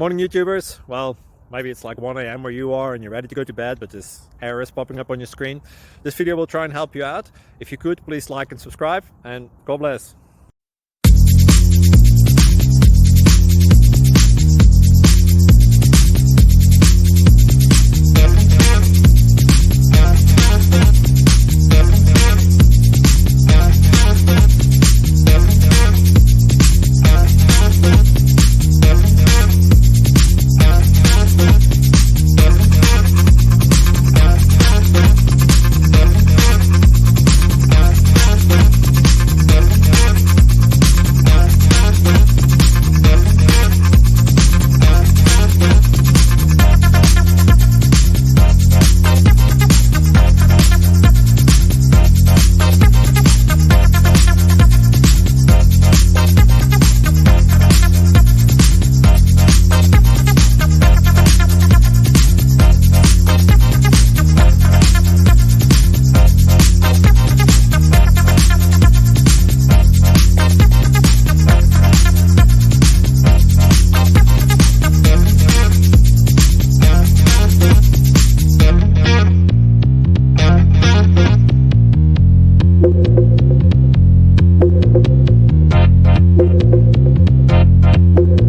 Morning YouTubers. Well, maybe it's like 1 a.m. where you are and you're ready to go to bed, but this error is popping up on your screen. This video will try and help you out. If you could, please like and subscribe, and God bless.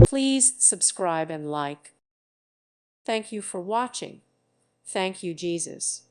Please subscribe and like. Thank you for watching. Thank you, Jesus.